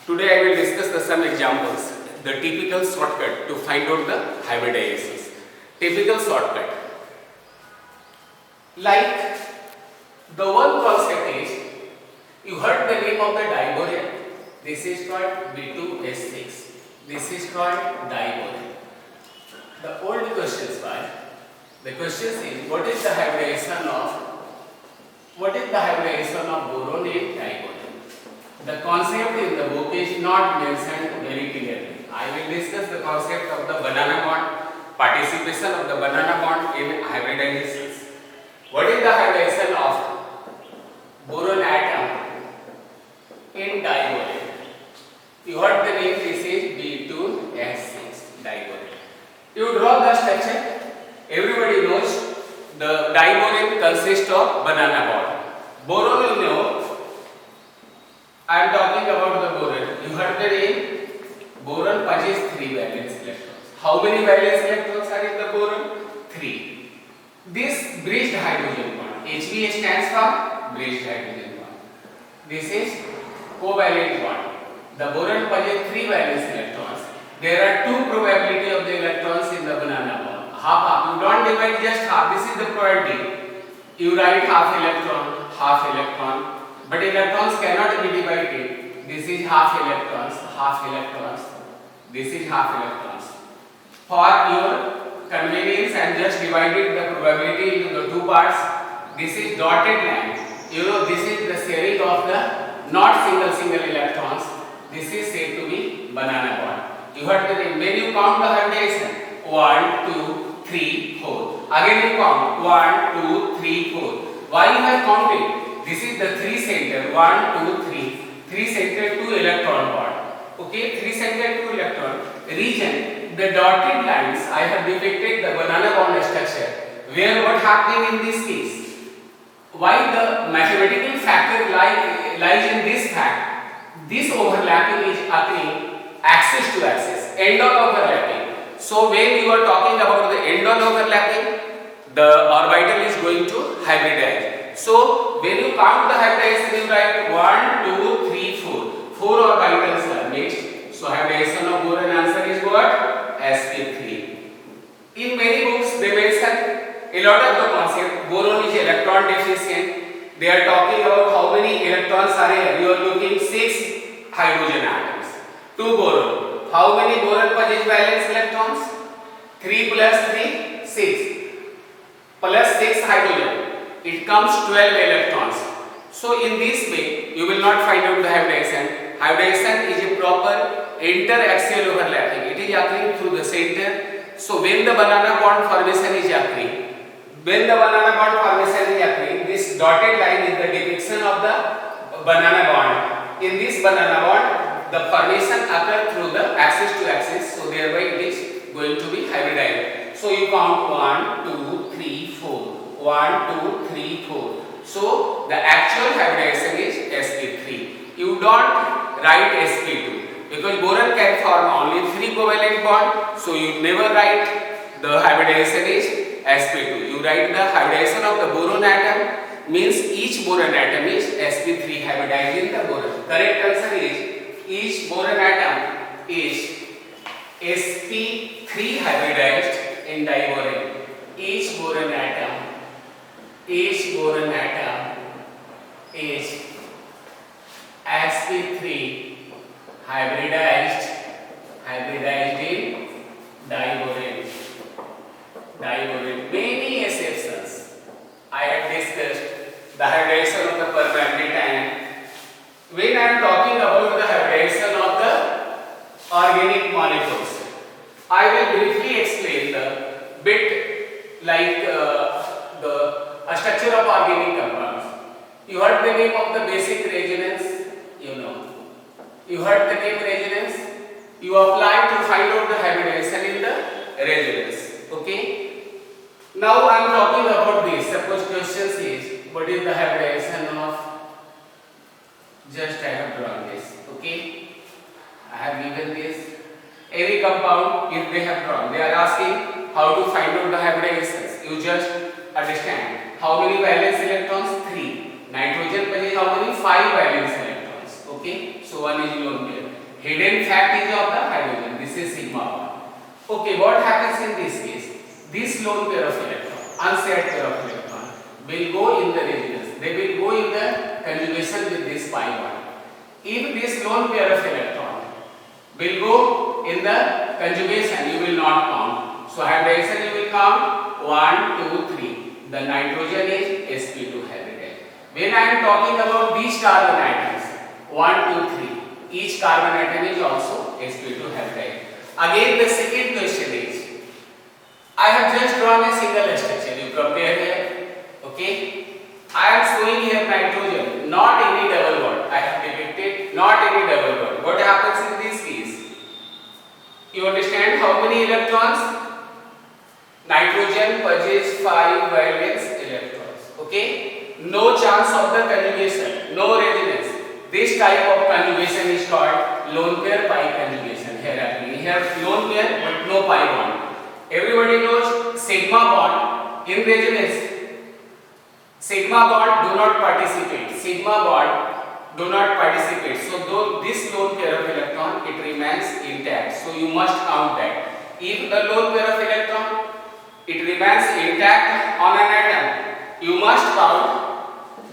Today I will discuss some examples, the typical shortcut to find out the hybridizations. Typical shortcut. Like the one concept is, you heard the name of the diboron. This is called B2S6. This is called diboron. The old questions are, the question is, what is the hybridization of boron in diboron? The concept in the book is not mentioned very clearly. I will discuss the concept of the banana bond, participation of the banana bond in hybridizations. What is the hybridization of boron atom in diboron? You heard the name, this is B2S6 diboron. You draw the structure. Everybody knows the diboron consists of banana bond. Boron, you know, I am talking about the boron. You heard the name? Boron possesses 3 valence electrons. How many valence electrons are in the boron? 3. This bridged hydrogen bond. HB stands for bridged hydrogen bond. This is covalent bond. The boron possesses 3 valence electrons. There are 2 probability of the electrons in the banana bond. Half. You don't divide just half. This is the probability. You write half electron. But electrons cannot be divided. This is half electrons. This is half electrons. For your convenience, I am just divided the probability into the 2 parts. This is dotted line. You know, this is the sharing of the not single electrons. This is said to be banana bond. You heard the name. When you count the hybridization, 1, 2, 3, 4. Again you count 1, 2, 3, 4. Why you have counted? This is the 3 center, 1, 2, 3. 3 center 2 electron bond. Okay, 3 center 2 electron region. The dotted lines I have depicted the banana bond structure. Where what happening in this case? Why the mathematical factor lies in this fact? This overlapping is occurring axis to axis, end-on overlapping. So when you are talking about the end-on overlapping, the orbital is going to hybridize. So when you count the hybridization, you write 1, 2, 3, 4. 4 orbitals are mixed. So hybridization of boron answer is what? sp3. In many books they mention a lot of the concept. Boron is electron deficient. They are talking about how many electrons are here. You are looking 6 hydrogen atoms. 2 boron. How many boron possess valence electrons? 3 plus 3, 6. Plus 6 hydrogen. It comes 12 electrons. So in this way, you will not find out the hybridization. Hybridization is a proper interaxial overlapping. It is occurring through the center. So when the banana bond formation is occurring, this dotted line is the depiction of the banana bond. In this banana bond, the formation occurs through the axis to axis. So thereby it is going to be hybridized. So you count 1, 2, 3, 4. 1, 2, 3, 4. So the actual hybridization is sp3. You don't write sp2 because boron can form only 3 covalent bond. So you never write the hybridization is sp2. You write the hybridization of the boron atom, means each boron atom is sp3 hybridized in the boron. Correct answer is each boron atom is sp3 hybridized in diboron. Each boron atom is sp3 hybridized in diboron. Many exceptions. I have discussed the hybridization of the permanent ion. When I am talking about the hybridization of the organic molecules, I will briefly explain the bit like the structure of organic compounds. You heard the name of the basic resonance, you know. You heard the name resonance. You apply to find out the hybridization in the resonance. Okay. Now I am talking about this. Suppose question is, what is the hybridization of? Just I have drawn this. Okay. I have given this. Every compound, if they have drawn, they are asking how to find out the hybridizations. You just understand. How many valence electrons? 3. Nitrogen possesses how many? 5 valence electrons. Okay. So one is lone pair. Hidden fact is of the hydrogen. This is sigma bond. Okay, what happens in this case? This lone pair of electron, unsaid pair of electron, will go in the resonance. They will go in the conjugation with this pi bond. If this lone pair of electron will go in the conjugation, you will not count. So hybridization you will count 1, 2, 3. The nitrogen is sp2 hybridized. When I am talking about these carbon atoms, 1, 2, 3. Each carbon atom is also sp2 hybridized. Again, the second question is, I have just drawn a single structure. You compare here. Okay. I am showing here nitrogen, not any double bond. I have depicted not any double bond. What happens in this case? You understand how many electrons? Nitrogen possesses 5 valence electrons. Okay. No chance of the conjugation. No resonance. This type of conjugation is called lone pair pi conjugation. Here lone pair but no pi bond. Everybody knows sigma bond in resonance. Sigma bond do not participate. Sigma bond do not participate. So though this lone pair of electron, it remains intact. So you must count that. If the lone pair of electron, it remains intact on an atom, you must count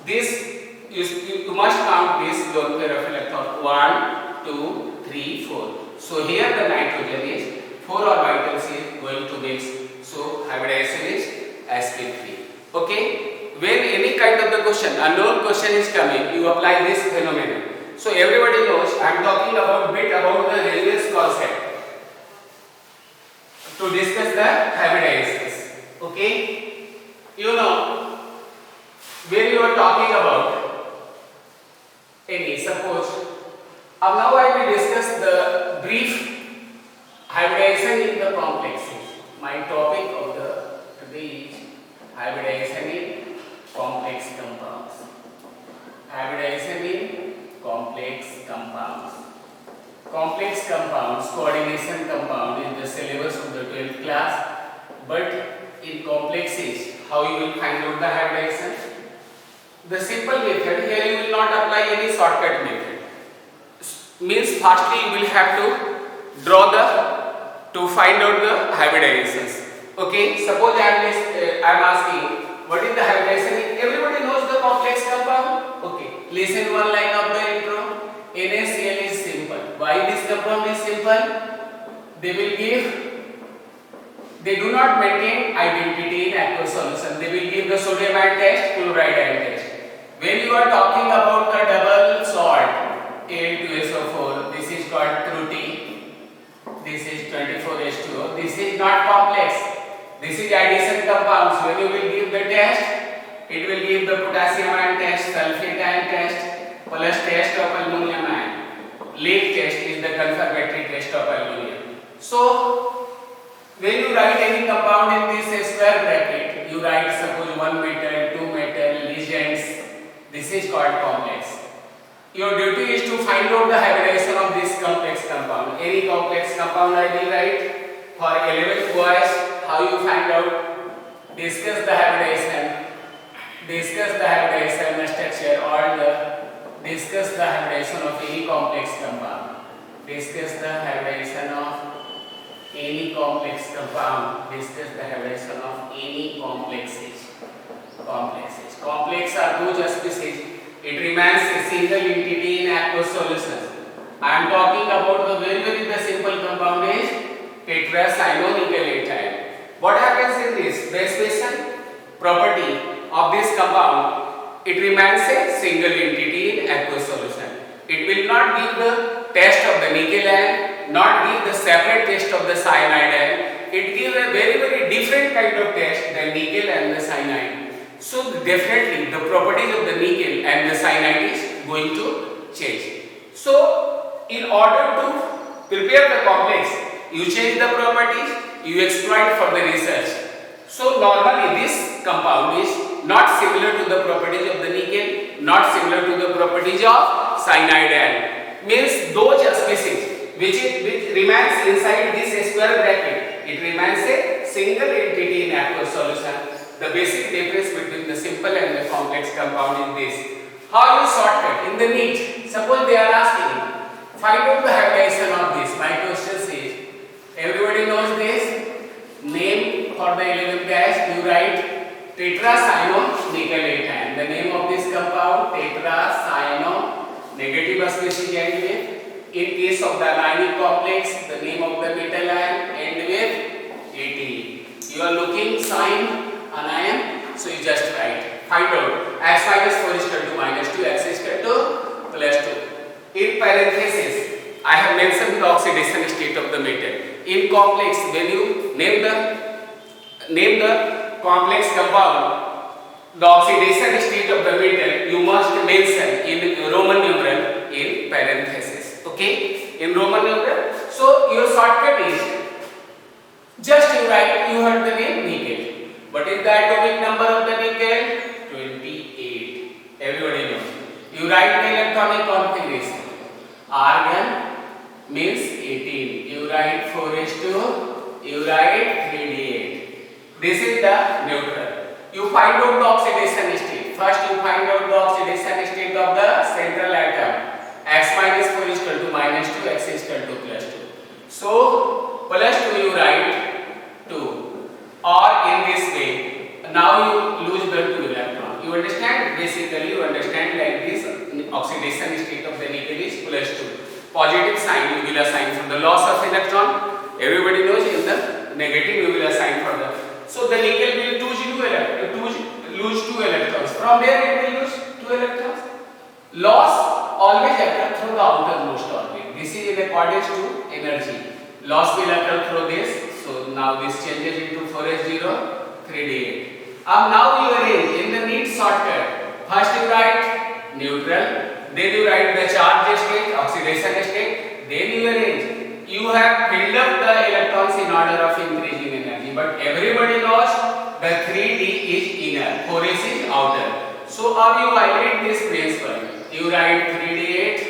this. You must count this lone pair of electron 1, 2, 3, 4. So here the nitrogen is 4 orbitals is going to mix. So hybridization is sp3. Okay. When any kind of the question, unknown question is coming, you apply this phenomenon. So everybody knows I am talking about bit about the resonance concept to discuss the hybridizations. Okay. You know, when you are talking about any, suppose, now I will discuss the brief hybridization in the complexes. My topic of the today is hybridization in complex compounds. Hybridization in complex compounds. Complex compounds, coordination compound in the syllabus of the 12th class, but in complexes, how you will find out the hybridization? The simple method, here you will not apply any shortcut method. Means firstly you will have to draw to find out the hybridizations. Okay, suppose I am asking, what is the hybridization? Everybody knows the complex compound. Okay, listen one line of the intro. NaCl is simple. Why this compound is simple? They do not maintain identity in aqueous solution. They will give the sodium ion test, chloride ion test. When you are talking about the double salt, Al2SO4, this is called Truti. This is 24H2O. This is not complex. This is addition compounds. When you will give the test, it will give the potassium ion test, sulfate ion test, plus test of aluminum ion. Lake test is the confirmatory test of aluminum. So, when you write any compound in this square bracket, you write suppose 1 metal, 2 metal, legends. This is called complex. Your duty is to find out the hybridization of this complex compound. Any complex compound I will write for 11th boys. How you find out? Discuss the hybridization. Discuss the hybridization structure or discuss the hybridization of any complex compound. Discuss the hybridization of any complex compound. Discuss the hybridization of any complexes. Complex are those species. It remains a single entity in aqueous solutions. I am talking about the very simple compound is tetracyanonickel. What happens in this? The special property of this compound, it remains a single entity in aqueous solution. It will not give the test of the nickel ion, not give the separate test of the cyanide ion. It gives a very different kind of test than nickel and the cyanide. So definitely the properties of the nickel and the cyanide is going to change. So in order to prepare the complex, you change the properties, you exploit for the research. So normally this compound is not similar to the properties of the nickel, not similar to the properties of cyanide ion. Means those species which remains inside this square bracket, it remains a single entity in aqueous solution. The basic difference between the simple and the complex compound is this. How you shortcut in the NEET? Suppose they are asking find out the hybridization of this. My question is, everybody knows this. Name for the element gas, you write tetracyanonickel-8. The name of this compound, tetracyano, negative species end with. In case of the ionic complex, the name of the metal ion end with At. You are looking sign anion, so you just write. Find out x minus 4 is equal to minus 2, x is equal to plus 2. In parenthesis, I have mentioned the oxidation state of the metal. In complex, when you name the complex compound, the oxidation state of the metal you must mention in Roman numeral in parenthesis. Okay, in Roman numeral. So your shortcut is just you write, you heard the name nickel. What is the atomic number of the nickel? 28. Everybody knows. You write the electronic configuration. Argon means 18. You write 4s2. You write 3d8. This is the neutral. You find out the oxidation state. First you find out the oxidation state of the central atom. X minus 4 is equal to minus 2, x is equal to plus 2. So plus 2 you write 2. Or in this way, now you lose the 2 electron. You understand? Basically you understand like this, oxidation state of the nickel is plus 2. Positive sign you will assign for the loss of electron. Everybody knows in the negative you will assign for the. So the nickel will lose 2 electrons. From where it will lose 2 electrons? Loss always occur through the outermost orbit. This is in accordance to energy. Loss will occur through this. So now this changes into 4s0, 3d8. Now you arrange in the neat shortcut. First you write neutral, then you write the charge state, oxidation state, then you arrange. You have filled up the electrons in order of increasing energy, but everybody knows the 3d is inner, 4s is outer. So now you violate this principle. You write 3d8,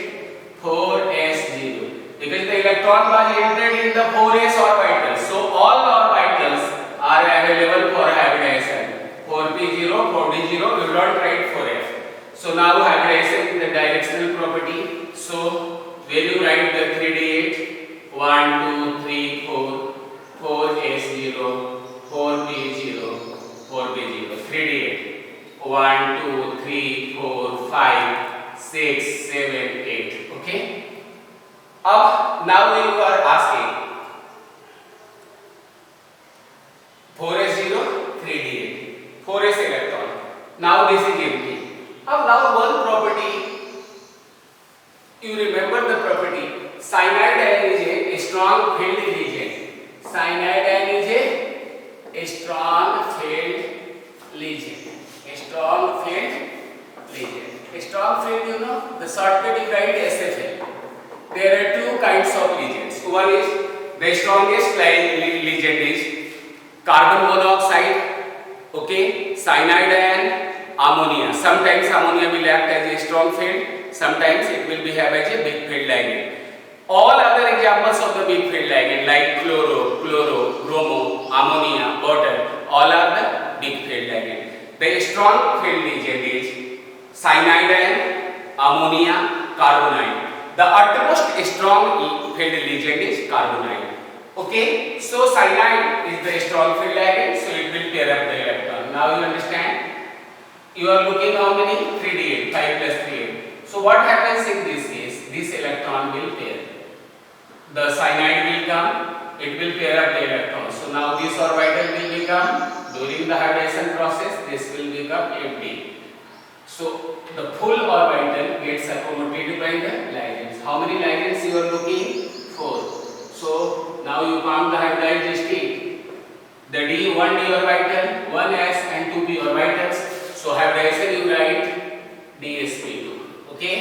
4s0, because the electron was entered in the 4s orbital. So all orbitals are available for hybridization. 4p0, 4d0, we will not write 4f. So now hybridization is the directional property. So when you write the 3d8, 1, 2, 3, 4, 4s0, 4p0, 4p0, 3d8, 1, 2, 3, 4, 5, 6, 7, 8. Okay. Now you are asking 4s0, 3d8, 4s electron. Now this is empty. Now one property, you remember the property, cyanide ion is a strong field reagent. Cyanide ion is a strong field reagent. Strong field reagent. Strong field, you know, the shortcut you write SFL. There are two kinds of reagents. One is the strongest reagent is carbon monoxide, okay, cyanide ion, ammonia. Sometimes ammonia will act as a strong field, sometimes it will behave as a big field ligand. All other examples of the big field ligand like chloro, bromo, ammonia, water, all are the big field ligand. The strong field reagent is cyanide ion, ammonia, carbonide. The utmost strong field reagent is carbonide. Okay, so cyanide is the strong field ligand, so it will pair up the electron. Now you understand? You are looking how many? 3d8, 5 plus 3d8. So what happens in this case? This electron will pair. The cyanide will come, it will pair up the electrons. So now this orbital will become, during the hybridization process, this will become empty. So the full orbital gets accommodated by the ligands. How many ligands you are looking? 4. So now you count the hybridized state. The D, 1d orbital, 1s and 2p orbitals. So hybridization you write dsp2. Okay?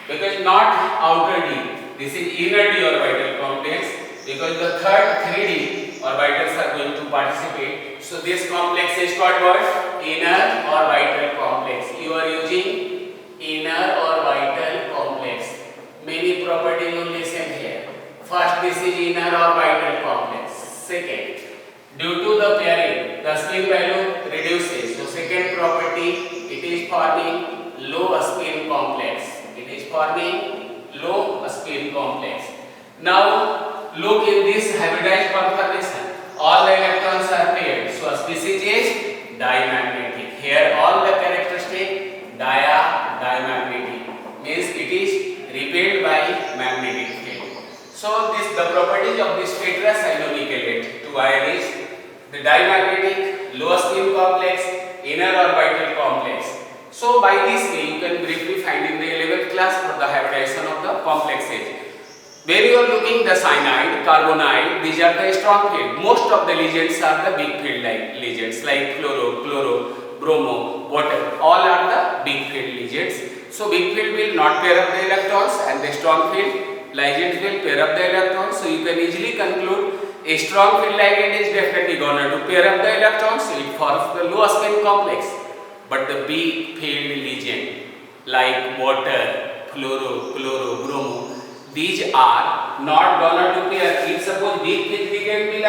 Because not outer d. This is inner d orbital complex. Because the third 3d orbitals are going to participate. So this complex is called what? Inner orbital complex. You are using inner orbital complex. Many properties you listen here. First, this is inner orbital complex. Second, due to the pairing, the spin value reduces. So second property, it is forming low spin complex. It is forming low spin complex. Now look in this hybridized conformation. All the electrons are paired. So species is dimagnetic. Here all the characteristic diamagnetic means it is repelled by magnetic field. So this the properties of this tetracyanonickelate 2 ion is the dimagnetic, low spin complex, inner orbital complex. So by this way you can briefly find in the 11th class for the hybridization of the complexes. When you are looking the cyanide, carbonide, these are the strong field. Most of the ligands are the big field like ligands like fluoro, chloro, bromo, water. All are the big field ligands. So big field will not pair up the electrons and the strong field ligands will pair up the electrons. So you can easily conclude a strong field ligand is definitely going to pair up the electrons. So it forms the low spin complex. But the big field ligand like water, fluoro, chloro, bromo, these are not gonna to pair. If suppose big field ligand will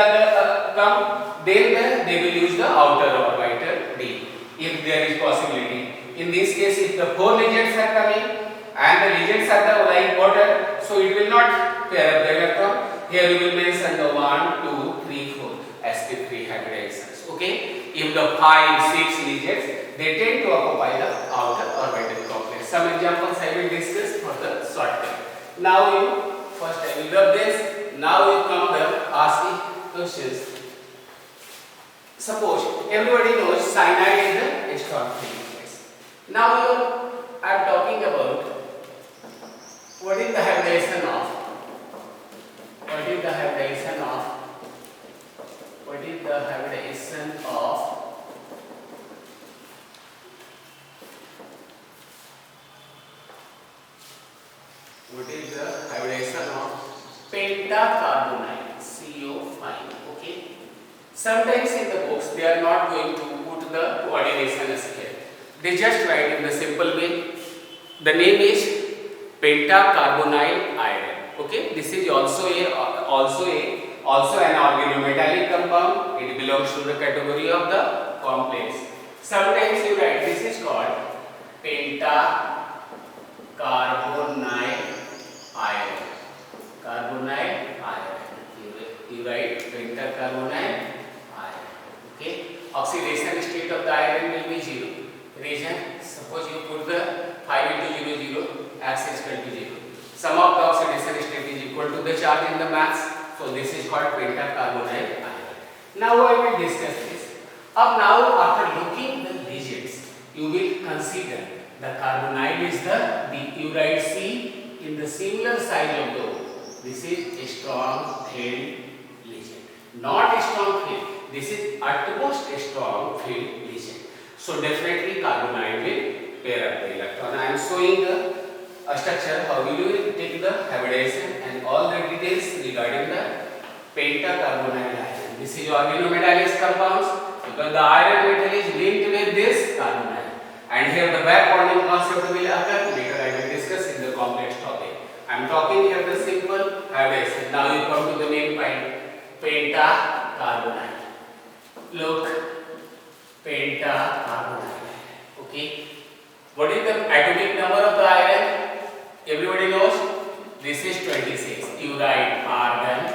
come, then they will use the outer orbital D if there is possibility. In this case, if the 4 ligands are coming and the ligands are the like water, so it will not pair up the electron. Here you will mention the 1, 2, 3, 4 sp3 hybridizations. Okay. If the 5, 6 ligands, they tend to occupy the outer orbital complex. Some examples I will discuss for the short term. Now you first I will rub this. Now you come there ask the questions. Suppose everybody knows cyanide is the strong field. Now I am talking about what is the hybridization of pentacarbonate CO5. Okay. Sometimes in the books they are not going to put the coordination scale. They just write in the simple way. The name is pentacarbonyl iron. Okay. This is also an organometallic compound. It belongs to the category of the complex. Sometimes you write this is called pentacarbonyl iron. You write pentacarbonyl iron. Okay. Oxidation state of the iron will be 0. Reason, suppose you put the 5 into 0, 0, X is equal to 0. Sum of the oxidation state is equal to the charge in the mass. So this is called pentacarbonyl iron. Now I will discuss this. Now after looking the ligands, you will consider the carbonyl is you write C in the similar side of the O. This is a strong field ligand. Not a strong field. This is utmost strong field ligand. So definitely carbonyl will pair up the electron. I am showing the structure how you will take the hybridization and all the details regarding the pentacarbonyl iron. This is organometallic compounds because the iron metal is linked with this carbonyl. And here the back bonding concept will occur. Later I will discuss in the complex topic. I am talking here the simple hybridization. Now you come to the main point. Pentacarbonyl. Look, pentacarbonyl. Okay. What is the atomic number of the iron? Everybody knows. This is 26. You write argon.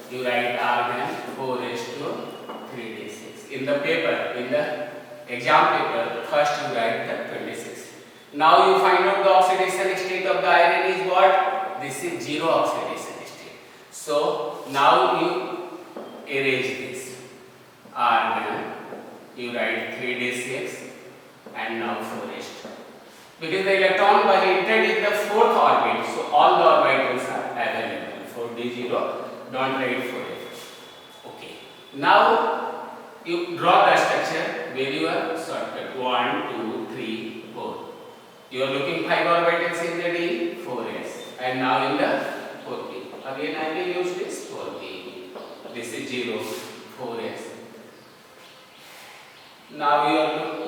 4s/3d6. In the paper, in the exam paper, first you write the 26. Now you find out the oxidation state of the iron is what? This is 0 oxidation state. So now you erase this. Argon, you write 3d6 and now 4s. Because the electron was entered in the 4th orbit, so all the orbitals are available. 4d0, don't write 4s. Okay. Now you draw the structure where you are shortcut 1, 2, 3, 4. You are looking 5 orbitals in the D, 4s, and now in the 4p. Again I will use this 4p. This is 0, 4s. Now you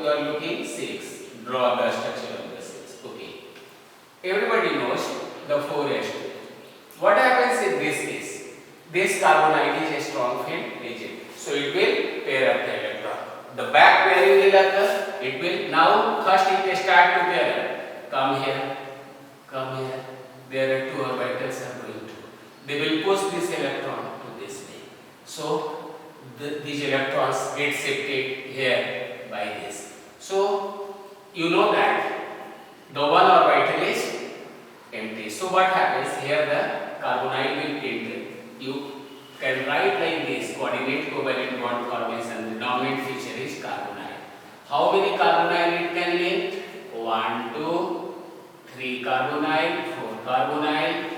are looking 6. Draw the structure of the 6. Okay. Everybody knows the 4s. What happens in this case? This carbonyl is a strong field ligand, so it will pair up the electron. The back pairing will occur. It will now first it start to pair up. Come here. There are 2 orbitals. you know that the one orbital is empty. So what happens here? The carbonyl will enter. You can write like this: coordinate covalent bond formation. The dominant feature is carbonyl. How many carbonyl it can link? 1, 2, 3 carbonyl, 4 carbonyl,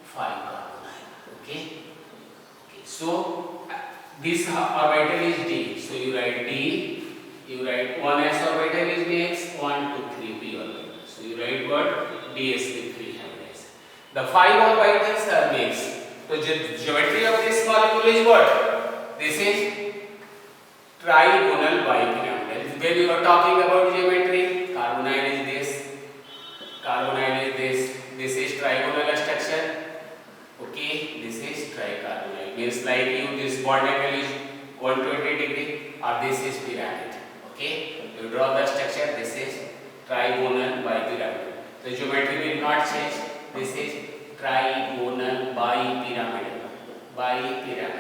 5 carbonyl. Okay. So this orbital is D. So you write D. You write 1s orbital is dx, 1, 2, 3 p orbital. So you write what? ds3 hybridized. The 5 orbitals are mixed. So geometry of this molecule is what? This is trigonal bipyramidal. When you are talking about geometry, carbonyl is this, carbonyl is this is trigonal structure. Okay, this is tricarbonyl. Means like you, this bond angle is 120 degree, or this is pyramid. Okay, you draw the structure. This is trigonal bipyramidal. The geometry will not change. This is trigonal bipyramidal. Bipyramidal.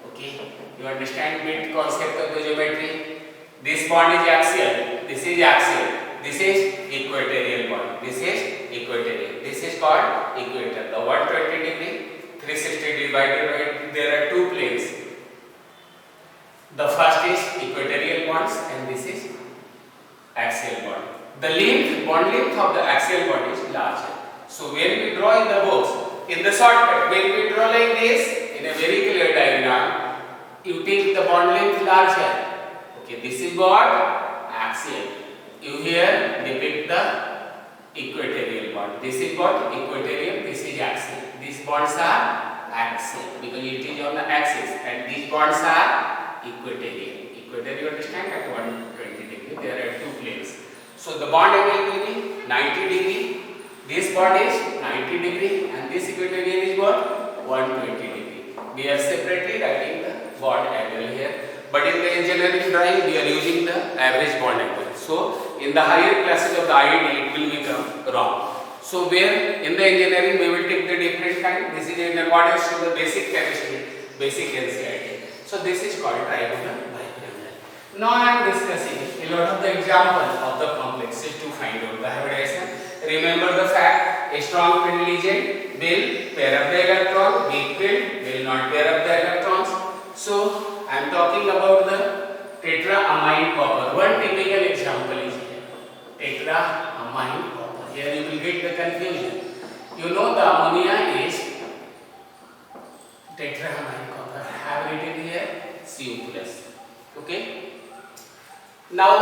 Okay, you understand bit concept of the geometry. This bond is axial. This is axial. This is equatorial bond. This is equatorial. This is called equator. The 120 degree, 360 divided by, there are two planes. The first is equatorial bonds and this is axial bond. The length, bond length of the axial bond is larger. So when we draw in the box, in the shortcut, when we draw like this, in a very clear diagram, you take the bond length larger. Okay, this is what? Axial. You here depict the equatorial bond. This is what? Equatorial, this is axial. These bonds are axial because it is on the axis, and these bonds are equatorial. Equatorial, you understand, at 120 degree. There are two planes. So the bond angle will be 90 degree. This bond is 90 degree and this equatorial is what? 120 degree. We are separately writing the bond angle here. But in the engineering drawing, we are using the average bond angle. So in the higher classes of the IED, it will become wrong. So where in the engineering we will take the different kind. This is in accordance to the basic chemistry, basic NCERT. So this is called trigonal bipyramidal. Now I am discussing a lot of the example of the complexes to find out the hybridization. Remember the fact: a strong field legend will pair up the electron, weak field will not pair up the electrons. So I am talking about the tetraamine copper. One typical example is here. Tetraamine copper. Here you will get the confusion. You know the ammonia is tetraamine copper. I have written here Cu+. Okay. Now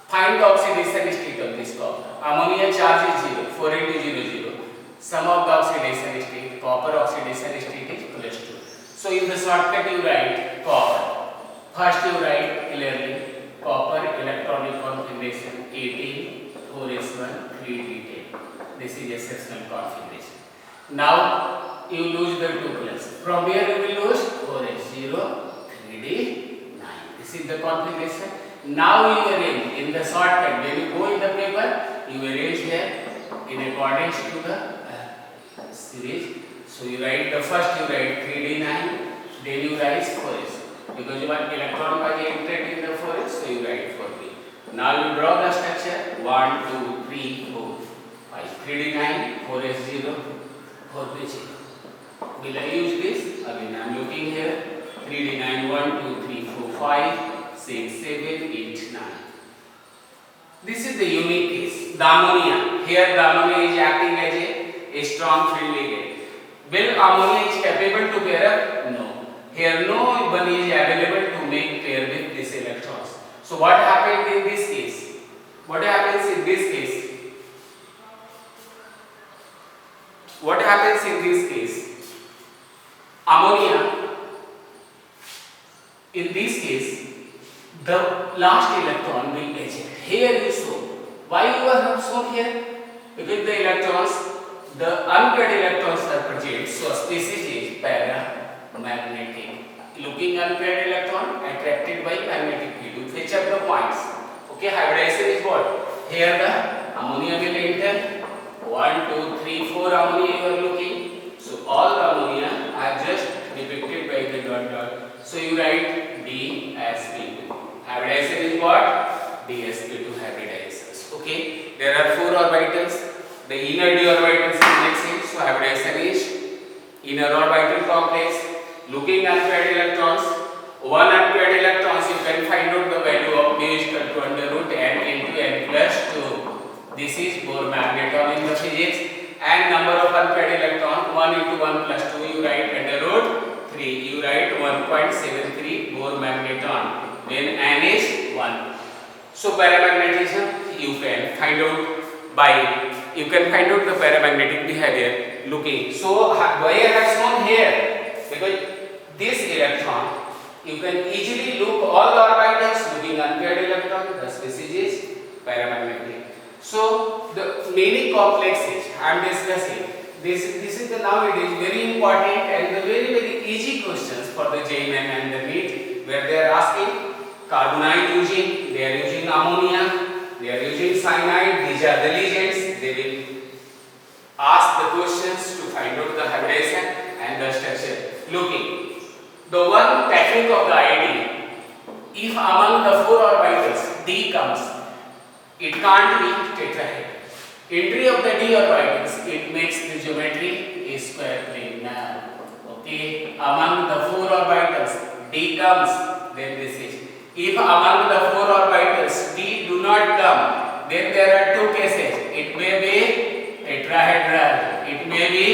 find the oxidation state of this copper. Ammonia charge is 0, 4 into 0, 0. Sum of the oxidation state, copper oxidation state is +2. So in the shortcut you write copper. First you write clearly copper electronic configuration 18, 4s1, 3d10. This is exceptional configuration. Now you lose the 2+. From where you will lose? 4s0, 3d9. This is the configuration. Now you arrange in the shortcut. When you go in the paper, you arrange here in accordance to the series. So you write the first, you write 3d9, then you write 4s. Because you want electron was entered in the 4s, so you write 4p. Now you draw the structure 1, 2, 3, 4, 5. 3d9, 4s0, 4p0. Will I use this? Again I am looking here. 3d9, 1, 2, 3, 4, 5, 6, 7, 8, 9. This is the unique case. The ammonia. Here the ammonia is acting as a strong field ligand. Will ammonia is capable to pair up? No. Here no one is available to make pair with these electrons. So what happened in this case? What happens in this case? What happens in this case? Ammonia, in this case, the last electron will eject. Here you show. Why you have shown here? Because the electrons, the unpaired electrons are present. So species is paramagnetic. Looking unpaired electron attracted by magnetic field. You fetch up the points. Okay, hybridization is what? Here the ammonia will enter. 1, 2, 3, 4 ammonia you are looking. So all the ammonia are just depicted by the dot dot. So you write DsP2. Hybridization is what? DsP2 hybridization. there are 4 orbitals. The inner d orbitals is mixing, so hybridization is inner orbital complex. Looking at paired electrons, 1 unpaired electrons, you can find out the value of mu is equal to under root n into n plus 2. This is Bohr magneton in the physics. And number of unpaired electron, 1 into 1 plus 2, you write under root 3. You write 1.73 Bohr magneton when n is 1. So paramagnetism you can find out the paramagnetic behavior looking. So why I have shown here? Because this electron, you can easily look all the orbitals looking unpaired electron. Thus this is paramagnetic. So the many complexes I am discussing. This is the nowadays very important and the very easy questions for the JEE and the NEET, where they are asking carbonite using, they are using ammonia, they are using cyanide. These are the legends. They will ask the questions to find out the hybridization and the structure. Looking, the one technique of the ID, if among the 4 orbitals D comes, it can't be tetrahedral. Entry of the d orbitals, it makes the geometry a square plane. Now, okay, among the 4 orbitals d comes, then this is. If among the 4 orbitals d do not come, then there are 2 cases. It may be tetrahedral, it may be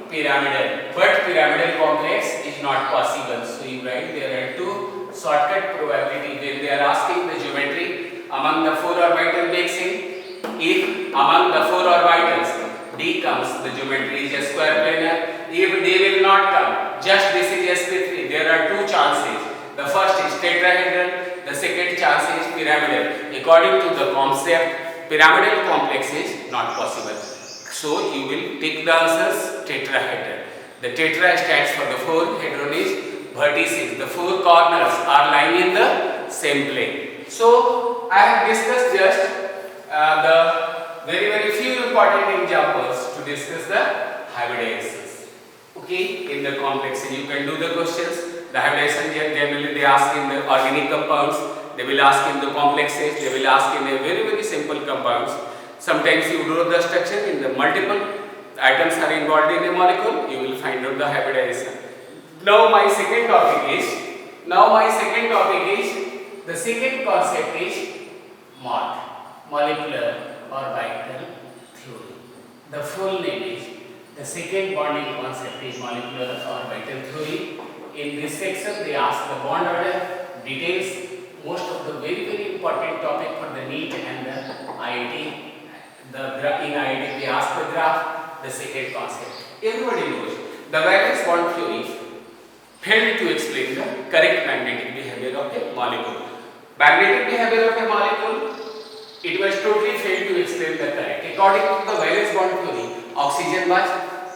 pyramidal, but pyramidal complex is not possible. So you write there are 2 shortcut probability when they are asking the geometry among the 4 orbital mixing. If among the 4 orbitals d comes, the geometry is a square planar. If d will not come, just this is sp3. There are 2 chances. The first is tetrahedral, the second chance is pyramidal. According to the concept, pyramidal complex is not possible. So you will take the answers tetrahedral. The tetra stands for the 4 hadronic vertices. The 4 corners are lying in the same plane. So I have discussed just the very few important examples to discuss the hybridizations. Okay, in the complex you can do the questions. The hybridization generally they ask in the organic compounds, they will ask in the complexes, they will ask in a very simple compounds. Sometimes you draw the structure in the multiple atoms are involved in a molecule, you will find out the hybridization. Now my second topic is the second concept is MORT, molecular orbital theory. The full name is, the second bonding concept is molecular orbital theory. In this section they ask the bond order, details, most of the very important topic for the NEET and the IIT. In IIT they ask the graph, the second concept. Everybody knows the valence bond theory failed to explain the correct magnetic behavior of a molecule. Magnetic behavior of a molecule, it was totally failed to explain the correct. According to the valence bond theory, oxygen was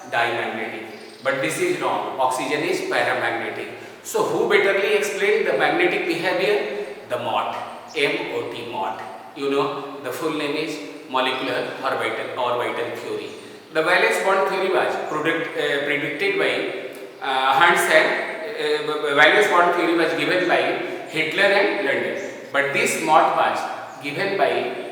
dimagnetic. But this is wrong. Oxygen is paramagnetic. So who betterly explained the magnetic behavior? The MOT. M-O-T, MOT. You know, the full name is molecular orbital theory. The valence bond theory was predicted by Hans and valence bond theory was given by Hitler and London. But this MOT was given by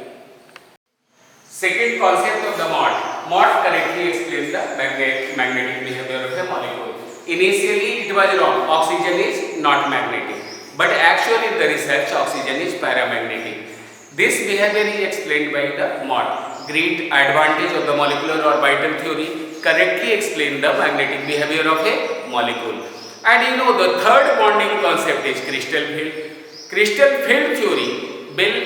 second concept of the MOT. MOT correctly explains the magnetic behavior of a molecule. Initially it was wrong, oxygen is not magnetic. But actually in the research, oxygen is paramagnetic. This behavior is explained by the MOT. Great advantage of the molecular orbital theory, correctly explain the magnetic behavior of a molecule. And you know the third bonding concept is crystal field. Crystal field theory will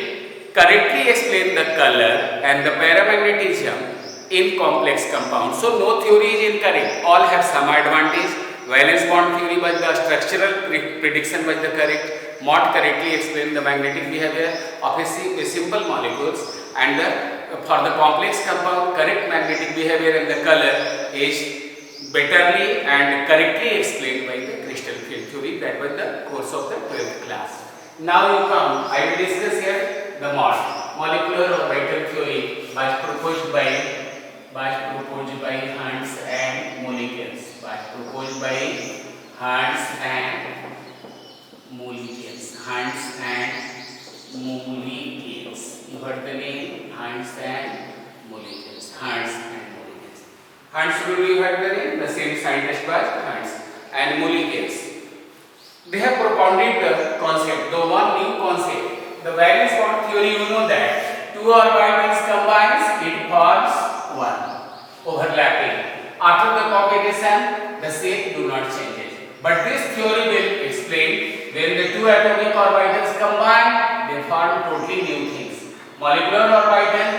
correctly explain the color and the paramagnetism in complex compounds. So no theory is incorrect, all have some advantage. Valence bond theory was the structural prediction was the correct. MOT correctly explained the magnetic behavior of a simple molecules, and for the complex compound, correct magnetic behavior and the color is betterly and correctly explained by the crystal field theory. That was the course of the 12th class. Now you come, I will discuss here the MOT, molecular orbital theory, was proposed by Hans and Mulliken. You heard the name Hunts and Mulligans. Hunts and Mulligans. Hunts will be heard the name. The same scientist was Hunts and Mulligans. They have propounded the concept, the one new concept. The valence bond theory, you know that two orbitals combines, it forms one, overlapping. After the combination, the shape do not change. But this theory will explain when the two atomic orbitals combine, they form totally new things. Molecular orbital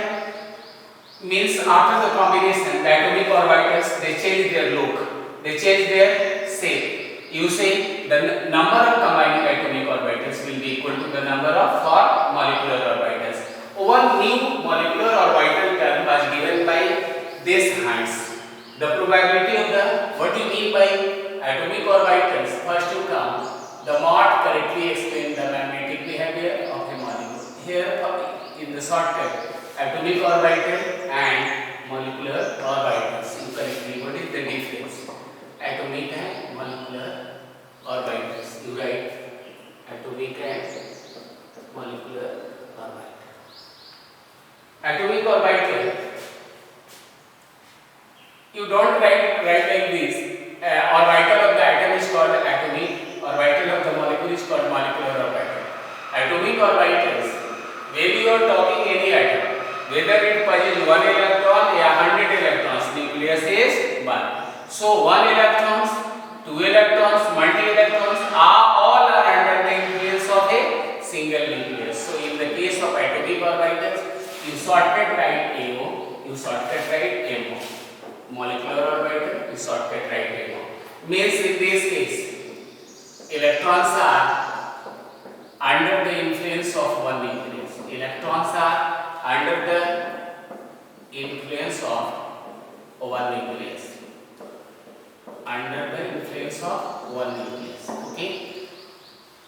means after the combination, the atomic orbitals, they change their look, they change their shape. You say the number of combining atomic orbitals will be equal to the number of four molecular orbitals. One new molecular orbital term was given by this Hunts. The probability of the, what you mean by atomic orbitals, first you come, the Mott correctly explained the magnetic behavior of a molecule. Here in the shortcut, atomic orbital and molecular orbitals. You correctly, what is the difference? Atomic and molecular orbitals. You write atomic and molecular orbital. Atomic orbital, you don't write like this. Orbital of the atom is called atomic, orbital of the molecule is called molecular orbital. Atomic orbitals, when you are talking any atom, whether it possesses 1 electron or 100 electrons, nucleus is 1. So 1 electrons, 2 electrons, multi-electrons all are under the influence of a single nucleus. So in the case of atomic orbitals, you shortcut write AO, you shortcut write MO. Molecular orbital, you shortcut write MO. Means in this case, electrons are under the influence of one nucleus. Electrons are under the influence of one nucleus. Under the influence of one nucleus. Okay.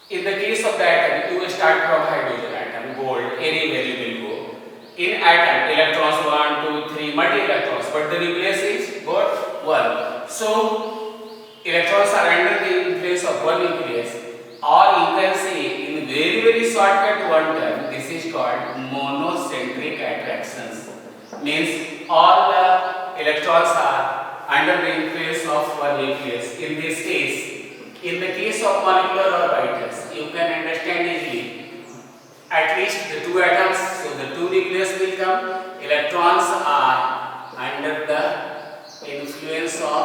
In the case of the atom, you will start from hydrogen atom, gold, any value will go. In atom, electrons 1, 2, 3, multi-electrons, but the nucleus is what? 1. So, electrons are under the influence of one nucleus, or you can say in very shortcut one term, this is called monocentric attractions. Means all the electrons are under the influence of one nucleus. In this case, in the case of molecular orbitals, you can understand easily. At least the two atoms, so the two nucleus will come. Electrons are under the influence of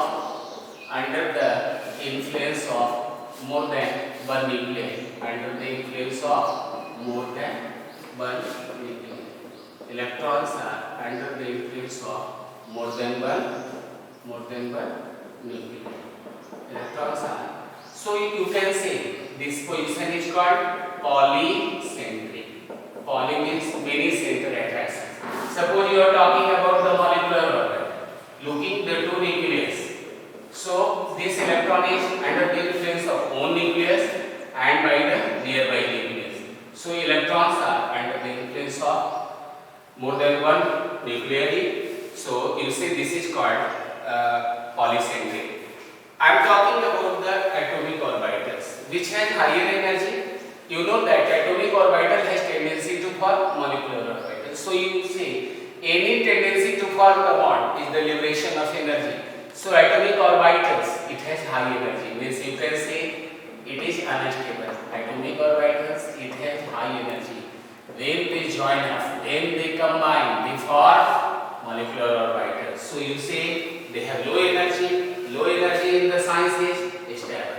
more than one nuclei. Under the influence of more than one nuclei. Electrons are under the influence of more than one nuclei. Electrons are. So you can say this position is called polycentric. Poly means many center attraction. Suppose you are talking about the molecular orbital, looking the two nucleus. So this electron is under the influence of one nucleus and by the nearby nucleus. So electrons are under the influence of more than one nuclei. So you say this is called polycentric. I am talking about the atomic orbitals, which has higher energy. You know that atomic orbital has tendency to form molecular orbitals. So you say any tendency to form the bond is the liberation of energy. So atomic orbitals, it has high energy. Means you can say it is unstable. Atomic orbitals, it has high energy. When they join up, when they combine, they form molecular orbitals. So you say they have low energy. Low energy in the science is stable.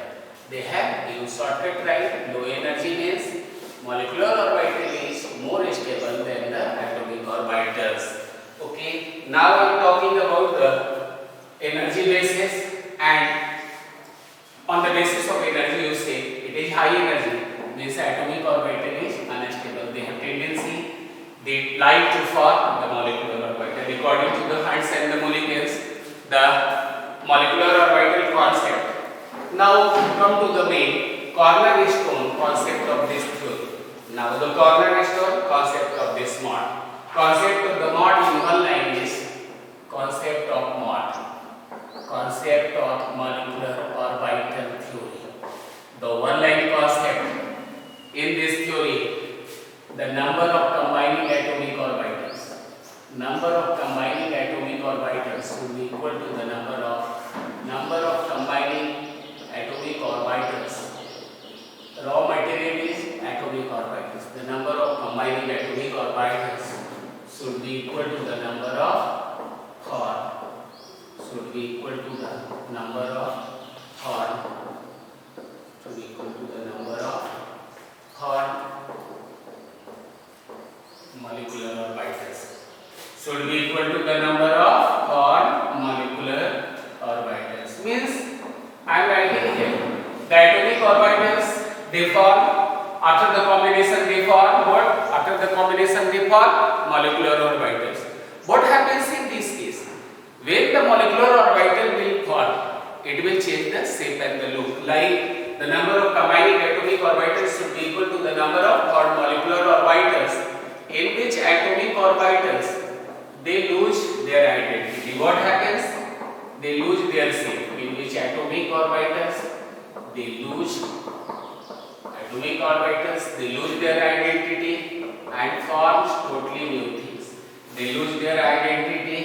They have, you shortcut right, low energy means molecular orbital is more stable than the atomic orbitals. Okay, now I am talking about the energy basis, and on the basis of energy you say it is high energy, means atomic orbital is unstable. They have tendency, they like to form the molecular orbital. According to the Hunts and the Mulligans, the molecular orbital concept. Now come to the main cornerstone concept of this theory. Now the cornerstone concept of this Mott. Concept of the Mott in one line is concept of Mott. Concept of molecular orbital theory. The one line concept in this theory, the number of combining atomic orbitals. should be equal to the number of horn. Should be equal to the number of horn. Should be equal to the number of horn molecular orbitals. Should be equal to the number of horn molecular orbitals. Means I am writing here the atomic orbitals they form after the combination they form what? After the combination they form molecular orbitals. What happens in this case? When the molecular orbital will form, it will change the shape and the look. Like the number of combining atomic orbitals should be equal to the number of molecular orbitals. In which atomic orbitals they lose their identity. What happens? They lose their shape. In which atomic orbitals they lose their identity and forms totally new things. They lose their identity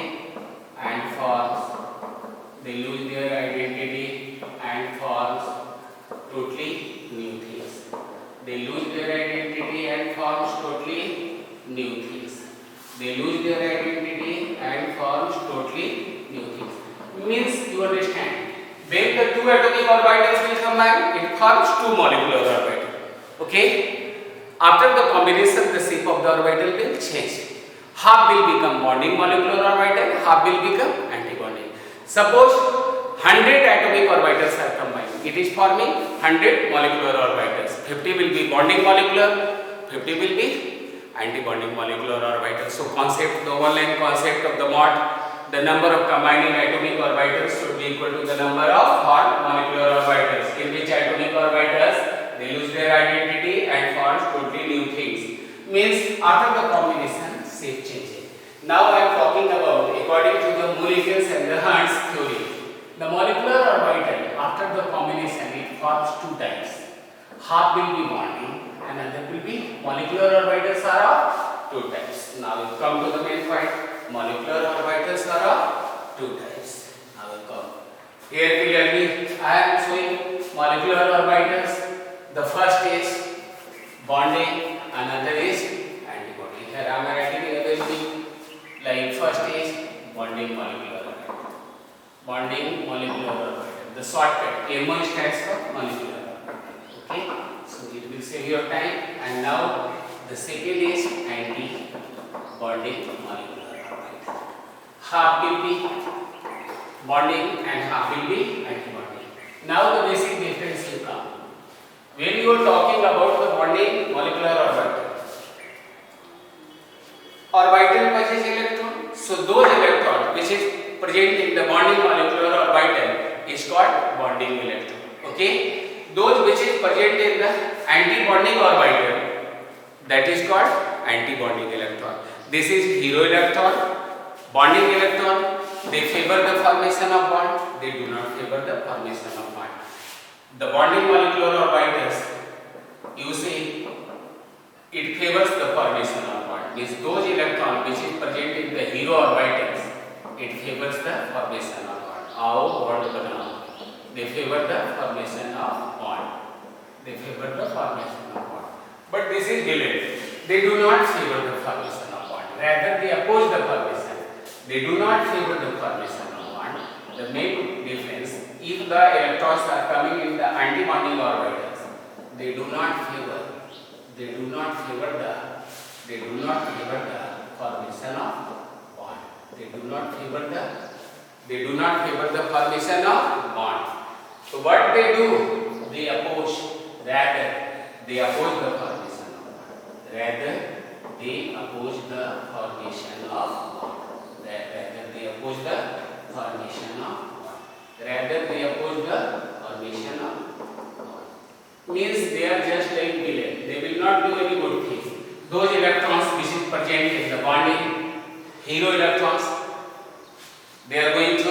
and forms totally new things. They lose their identity and forms totally new things. They lose their identity and forms totally new things. Means you understand. When the two atomic orbitals will combine, it forms two molecular orbitals. Okay? After the combination, the shape of the orbital will change. Half will become bonding molecular orbital, half will become antibonding. Suppose 100 atomic orbitals are combined. It is forming 100 molecular orbitals. 50 will be bonding molecular, 50 will be antibonding molecular orbitals. So concept, the one-line concept of the mod, the number of combining atomic orbitals should be equal to the number of hot molecular orbitals. In which atomic orbitals they lose their identity and form totally new things. Means after the combination, shape changing. Now I am talking about according to the Mulliken's and the Hunt's theory. The molecular orbital after the combination it forms two types. Half will be bonding and other will be molecular orbitals are of two types. Now we come to the main point. Molecular orbitals are of two types. Now we come. Here clearly I am showing molecular orbitals. The first is bonding, another is antibonding. Here I am writing everything like first is bonding molecular orbital. Bonding molecular orbital. The shortcut M1 stands for molecular orbital. Okay, so it will save your time. And now the second is anti-bonding molecular orbital. Half will be bonding and half will be antibonding. Now the basic difference will come. When you are talking about the bonding molecular orbital possess electron. So those electrons which is present in the bonding molecular orbital is called bonding electron. Okay. Those which is present in the anti-bonding orbital that is called anti-bonding electron. This is hero electron, bonding electron. They favor the formation of bond. They do not favor the formation of bond. The bonding molecular orbitals, you see, it favors the formation of bond. Means those electrons which is present in the hero orbitals, it favors the formation of bond. आओ bond बनाओ. They favor the formation of bond. They favor the formation of bond. But this is delayed. They do not favor the formation of bond. Rather, they oppose the formation. They do not favor the formation of bond. The main difference, if the electrons are coming in the anti-bonding orbitals, they do not favor the formation of bond. They do not favor the formation of bond. So what they do? They oppose. Rather, they oppose the formation of bond. Rather, they oppose the formation of bond. Means they are just like villain. They will not do any good thing. Those electrons which is present in the bonding hero electrons, they are going to,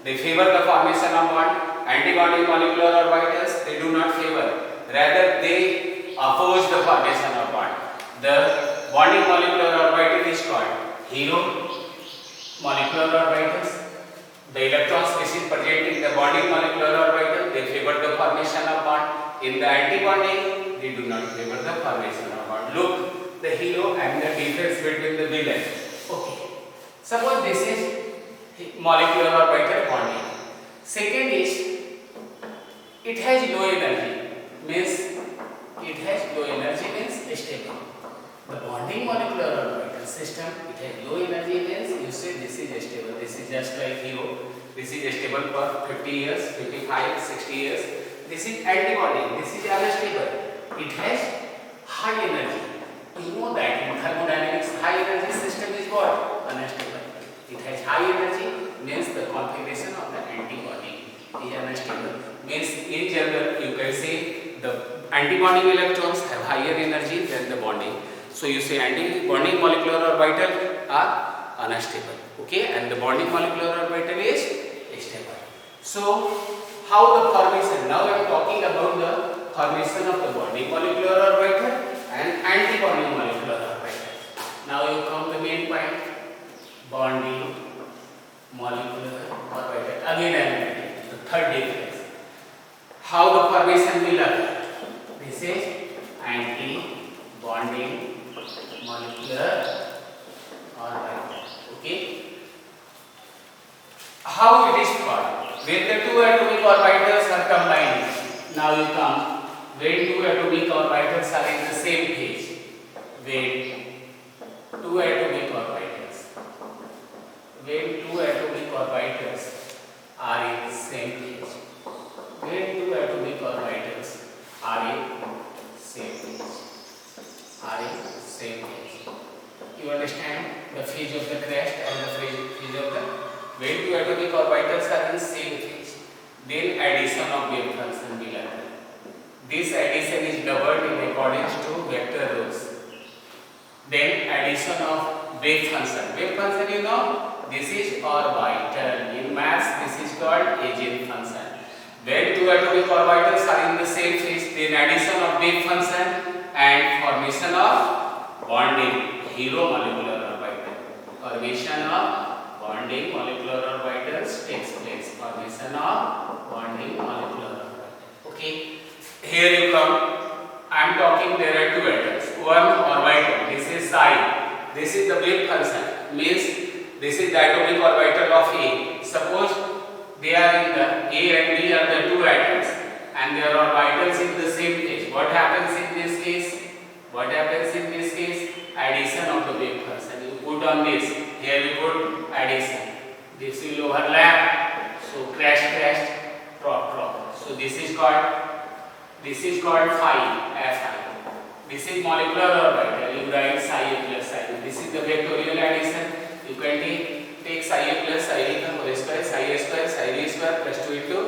they favor the formation of bond. Antibonding molecular orbitals, they do not favor. Rather, they oppose the formation of bond. The bonding molecular orbital is called hero molecular orbitals. The electrons which is present in the bonding molecular orbital, they favor the formation of bond. In the antibonding, they do not favor the formation of bond. Look, the hero and the difference between the villain. Okay. Suppose this is molecular orbital bonding. Second is it has low energy, means it has low energy means stable. The bonding molecular orbital system, it has low energy means you say this is stable. This is just like hero. This is stable for 50 years, 55, 60 years. This is antibonding. This is unstable. It has high energy. You know that in thermodynamics, high energy system is what? Unstable. It has high energy means the configuration of the antibody is unstable. Means in general you can say the antibonding electrons have higher energy than the bonding. So you say antibonding molecular orbital are unstable. Okay, and the bonding molecular orbital is stable. So how the formation? Now I am talking about the formation of the bonding molecular orbital and antibonding molecular orbital. Now you come to the main point. Bonding molecular orbital. Again I am writing the third difference. How the formation will occur? This is anti-bonding molecular orbital. Okay. How it is formed? When the two atomic orbitals are combined. Now you come. When two atomic orbitals are in the same phase. When two atomic orbitals. When two atomic orbitals are in the same phase. When two atomic orbitals are in same phase. Are in same phase. You understand the phase of the crest and the phase of the. When two atomic orbitals are in same phase, then addition of wave function will occur. This addition is doubled in accordance to vector rules. Then addition of wave function. Wave function, you know, this is orbital. In maths, this is called agent function. When two atomic orbitals are in the same phase, then addition of wave function and formation of bonding hero molecular orbital. Formation of bonding molecular orbitals takes place. Formation of bonding molecular orbital. Okay. Here you come. I am talking. There are two atoms. One orbital. This is psi. This is the wave function. Means this is the atomic orbital of A. Suppose they are in the A and B are the two atoms, and their orbitals in the same phase. What happens in this case? What happens in this case? Addition of the wave function. You put on this. Here you put addition. This will overlap. So crash, drop. So this is called phi, Fi. This is molecular orbital. You write psi A plus psi B. This is the vectorial addition. You can take psi A plus psi B whole square, psi A square, psi B square plus 2 into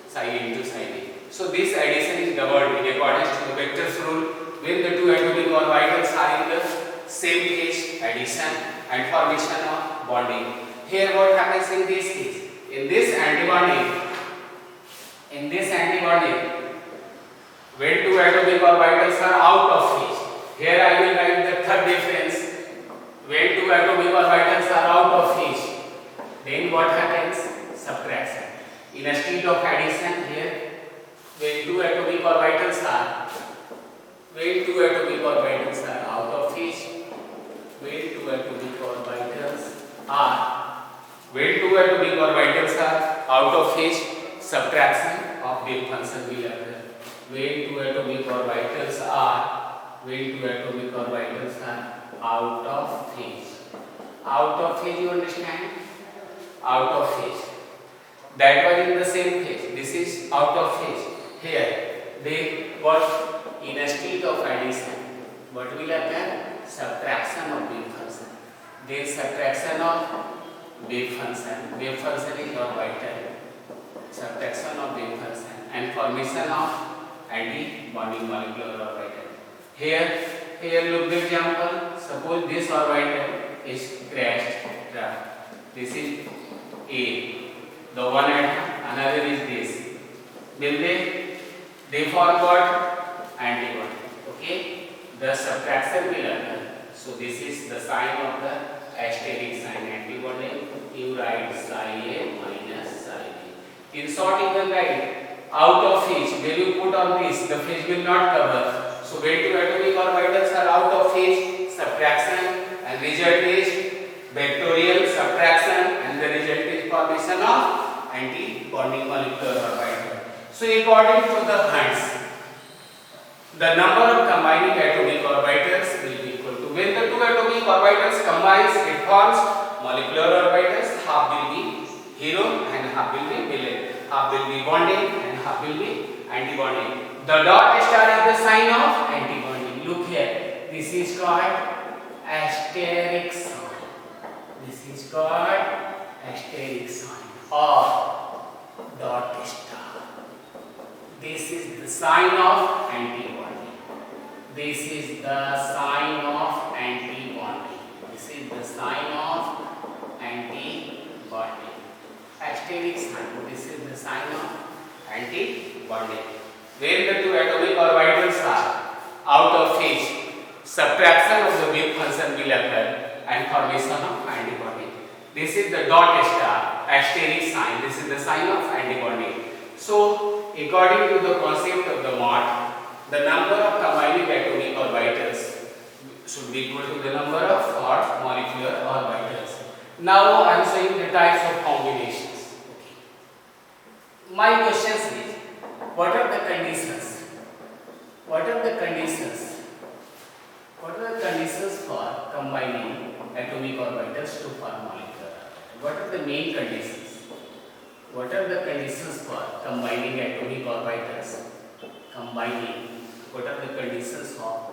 psi A into psi B. So this addition is doubled in accordance to the vector's rule. When the two atomic orbitals are in the same phase, addition and formation of bonding. Here what happens in this case? In this antibonding, when two atomic orbitals are out of phase. Here I will write the third difference. When two atomic orbitals are out of phase, then what happens? Subtraction. In a state of addition, here, when two atomic orbitals are out of phase, when two atomic orbitals are out of phase, subtraction of wave function will occur. When two atomic orbitals are out of phase. Out of phase, you understand? Out of phase. That was in the same phase. This is out of phase. Here, they were in a state of addition. What will happen? Subtraction of wave function. Then subtraction of wave function. Wave function is orbital. Subtraction of wave function and formation of anti-bonding molecular orbital. Here look the example. Suppose this orbital is crashed. This is A. The one atom, another is this. Will they form what? Antibody. Okay. The subtraction will occur. So this is the sign of the asterisk sign, antibody. You write psi A minus psi B. In short, you can write out of phase. When you put on this, the phase will not cover. So when two atomic orbitals are out of phase, subtraction, and result is vectorial subtraction, and the result is formation of anti-bonding molecular orbital. So according to the Hund's, the number of combining atomic orbitals will be equal to, when the two atomic orbitals combines, it forms molecular orbitals. Half will be hero and half will be villain. Half will be bonding and half will be anti-bonding. The dot star is the sign of anti-bonding. Look here. This is called asterisk sign. This is called asterisk sign or dot star. This is the sign of anti-bonding. This is the sign of anti-bonding. This is the sign of anti-bonding. Asterisk sign. This is the sign of anti-bonding. When the two atomic orbitals are out of phase, subtraction of the wave function will occur and formation of antibody. This is the dot star, asterisk sign. This is the sign of antibody. So, according to the concept of the Mott, the number of combining atomic orbitals should be equal to the number of molecular orbitals. Now, I am saying the types of combinations. Okay. My question is, what are the conditions? What are the conditions? What are the conditions for combining atomic orbitals to form molecular? What are the main conditions? What are the conditions for combining atomic orbitals? Combining. What are the conditions for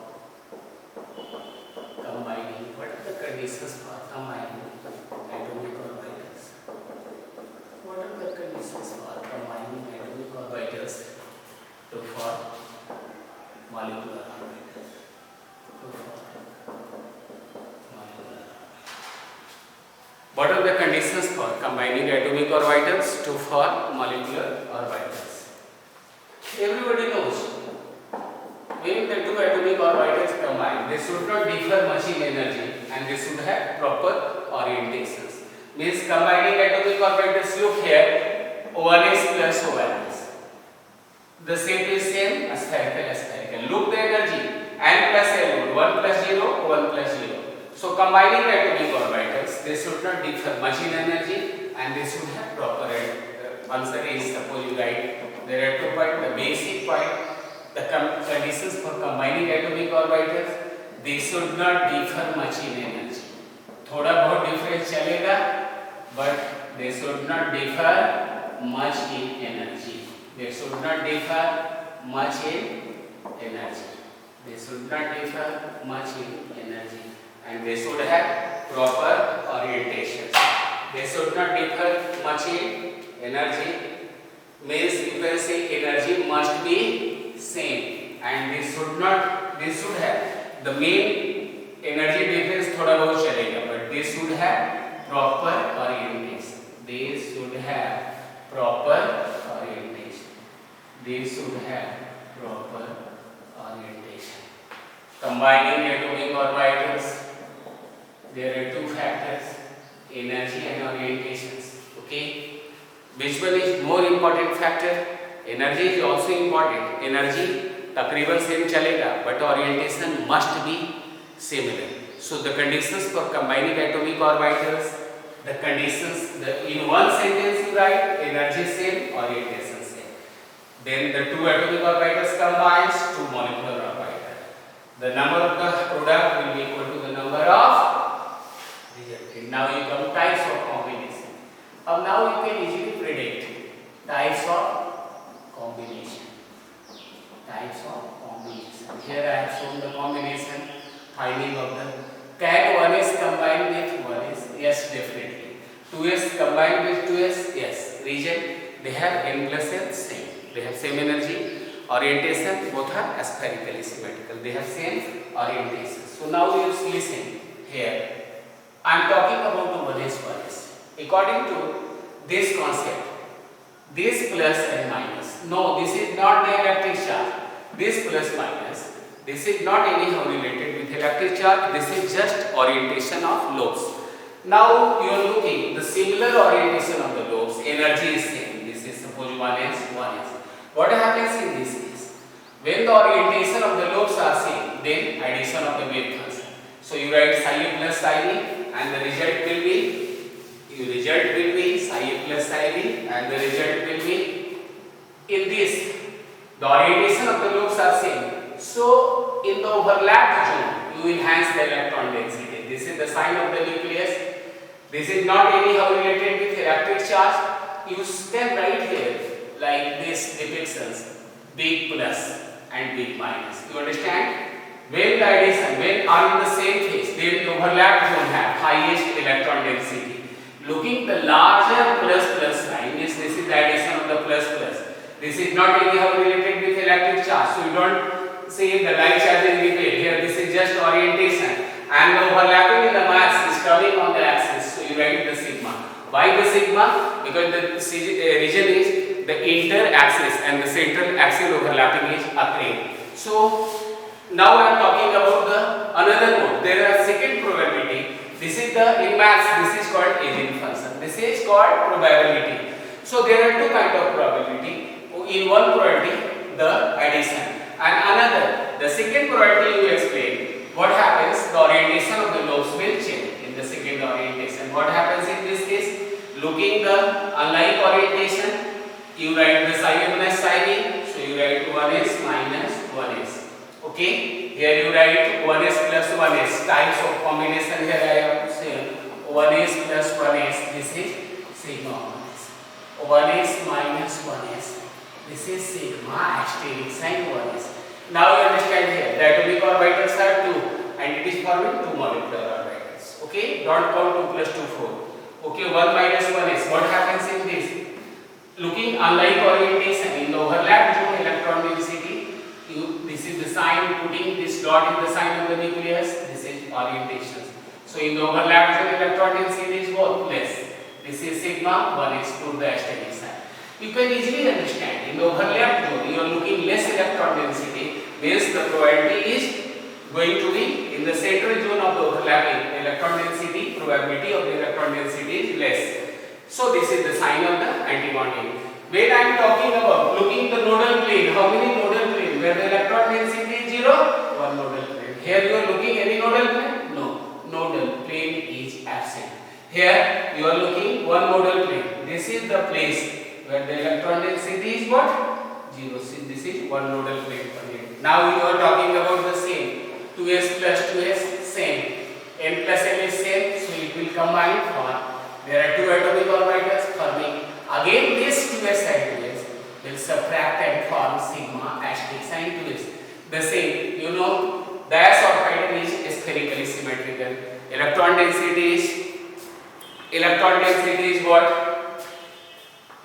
combining? What are the conditions for combining atomic orbitals? What are the conditions for combining atomic orbitals to form molecular orbitals? What are the conditions for combining atomic orbitals to form molecular orbitals? Everybody knows. When the two atomic orbitals combine, they should not differ much in energy and they should have proper orientations. Means combining atomic orbitals, look here, O1s plus O1s. The shape is same, spherical. Look the energy, n plus L1, 1 plus 0, 1 plus 0. So combining atomic orbitals, they should not differ much in energy and they should have proper answer is, suppose you write, there are 2 points, the basic point. The conditions for combining atomic orbitals, they should not differ much in energy. थोड़ा बहुत difference चलेगा, but they should not differ much in energy. They should not differ much in energy. They should not differ much in energy, and they should have proper orientations. They should not differ much in energy. Means you can say energy must be same, and they should have the main energy difference थोड़ा बहुत चलेगा, but they should have proper orientation. They should have proper orientation. They should have proper orientation. Combining atomic orbitals, there are 2 factors, energy and orientations. Okay, which one is more important factor? Energy is also important. Energy तकरीबन same चलेगा, but orientation must be similar. So the conditions for combining atomic orbitals, the conditions, in one sentence you write energy same, orientation same. Then the 2 atomic orbitals combines to molecular orbital. The number of the product will be equal to the number of resultant. Now you come to types of combination. Now you can easily predict types of combination. Types of combination. Here I have shown the combination, finding of the can 1s combined with 1s? Yes, definitely. 2s combined with 2s? Yes. Region, they have n plus l same. They have same energy. Orientation, both are spherically symmetrical. They have same orientation. So now you listen here. I am talking about the 1s 1s. According to this concept, this plus and minus. No, this is not the electric charge. This plus minus. This is not anyhow related with electric charge. This is just orientation of lobes. Now you are looking the similar orientation of the lobes. Energy is same. This is suppose 1s, 1s. What happens in this case? When the orientation of the lobes are same, then addition of the wave function. So you write psi a plus psi b, and the result will be psi a plus psi b, and the result will be in this. The orientation of the lobes are same. So in the overlapped zone, you enhance the electron density. This is the sign of the nucleus. This is not anyhow related with electric charge. You can write here like this depictions: big plus and big minus. You understand? When the addition, when are in the same phase, then the overlapped zone have highest electron density. Looking the larger plus plus sign, means this is the addition of the plus plus. This is not anyhow related with electric charge, so you don't say the like charge is repelled. Here this is just orientation, and the overlapping in the mass is coming on the axis, so you write the sigma. Why the sigma? Because the region is the inter-axis and the central axial overlapping is occurring. So now I am talking about the another mode. There are second probability. This is the in maths. This is called eigenfunction. This is called probability. So there are two kind of probability. In one probability, the addition, and another, the second probability you explain. What happens? The orientation of the lobes will change in the second orientation. What happens in this case? Looking the unlike orientation, you write the psi a minus psi b. So you write 1s minus 1s. Okay. Here you write 1s plus 1s. Types of combination here I have said 1s plus 1s. This is sigma 1s. 1s minus 1s. This is sigma asterisk sign 1s. Now you understand here that atomic orbitals are 2 and it is forming 2 molecular orbitals. Okay, don't count 2 plus 2 4. Okay, 1 minus 1s. What happens in this? Looking unlike orientation in the overlap zone electron density, this is the sign, putting this dot in the sign of the nucleus. This is orientation. So in the overlap zone electron density is what? Less. This is sigma 1s to the asterisk sign. You can easily understand in the overlap zone you are looking less electron density, means the probability is going to be in the central zone of the overlapping electron density. Probability of the electron density is less. So this is the sign of the antibonding. When I am talking about looking the nodal plane, how many nodal plane? Where the electron density is 0, one nodal plane. Here you are looking any nodal plane? No, nodal plane is absent. Here you are looking one nodal plane. This is the place where the electron density is what? 0. See, this is one nodal plane. Now you are talking about the same. 2s plus 2s same. N plus n is same, so it will combine for. There are two atomic orbitals forming. Again this 2s and 2s will subtract and form sigma asterisk sign 2s. The same, you know, the s orbital is spherically symmetrical. Electron density is what?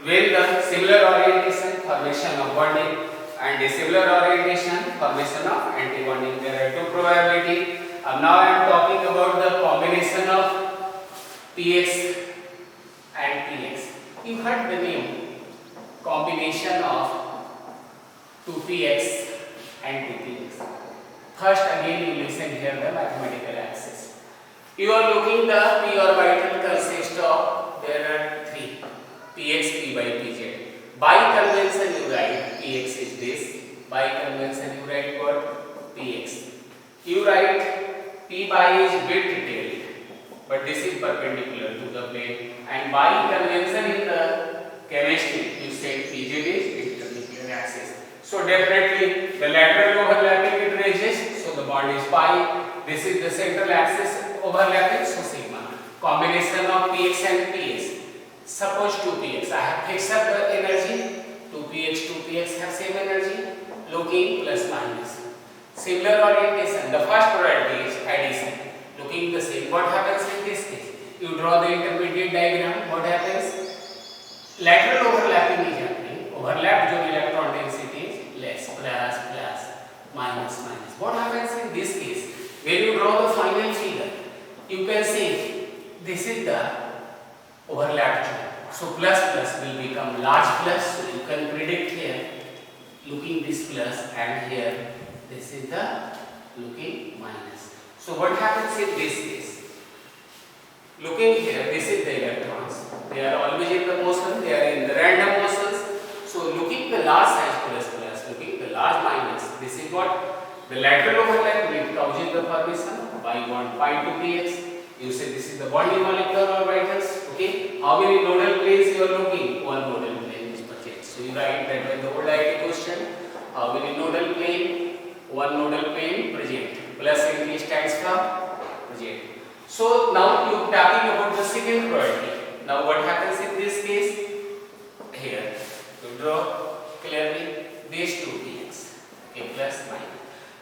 When the similar orientation, formation of bonding, and dissimilar orientation, formation of antibonding. There are two probability. Now I am talking about the combination of px and px. You heard the name, combination of 2px and 2px. First again you listen here the mathematical axis. You are looking the p orbital consists of, there are 3, px, p by pz. By convention you write px is this. By convention you write what? Px. You write p by is bit detailed, but this is perpendicular to the plane. And by convention in the chemistry you say pz is internuclear axis. So definitely the lateral overlapping it raises, so the bond is pi. This is the central axis overlapping, so sigma. Combination of px and ps. Suppose 2px, I have fixed up the energy. 2px have same energy. Looking plus minus. Similar orientation. The first probability is addition. Looking the same. What happens in this case? You draw the intermediate diagram. What happens? Lateral overlapping is happening. Overlap zone electron density is less. Plus plus minus minus. What happens in this case? When you draw the final figure, you can see this is the overlap zone. So plus plus will become large plus. So you can predict here, looking this plus, and here this is the looking minus. So what happens in this case? Looking here, this is the electrons. They are always in the motion. They are in the random motions. So looking the large size plus plus, looking the large minus. This is what the lateral overlap will causes the formation of pi bond pi to px. You say this is the bonding molecular orbitals. Okay. How many nodal planes you are looking? One nodal plane is present. So you write that in the old IT question. How many nodal plane? One nodal plane present. Plus NP stands for present. So now you are talking about the second property. Now what happens in this case? Here you draw clearly these two px. Okay, plus minus.